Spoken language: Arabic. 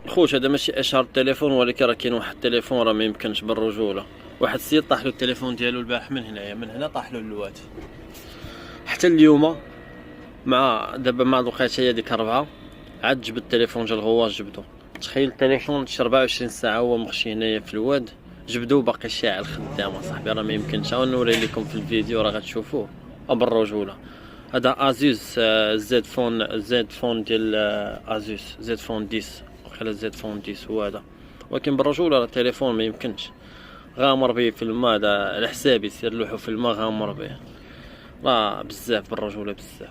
خوش هذا ماشي اشهر التليفون، ولكن راه كاين واحد التليفون راه ما يمكنش بالرجوله. واحد السيد طاح له التليفون ديالو البارح من هنايا، من هنا طاح له اللوات. حتى اليوم مع دابا مع الوقيته هي ديك 4 عاد جبد التليفون جا الغواص جبدو. تخيل التليفون شي 24 ساعه هو مخشي هنايا في الواد، جبدو باقي شاعل خدام اصاحبي. راه ما يمكنش، نوري لكم في الفيديو راه غتشوفوه بالرجوله. هذا ازوس زد فون ديال ازوس زد فون 10 وخلا زد فون 10 هو هذا. ولكن بالرجوله راه التليفون ما يمكنش. غامر به في الماء هذا على حسابي، سير لوحو في الماء غامر به. راه بزاف بالرجوله بزاف.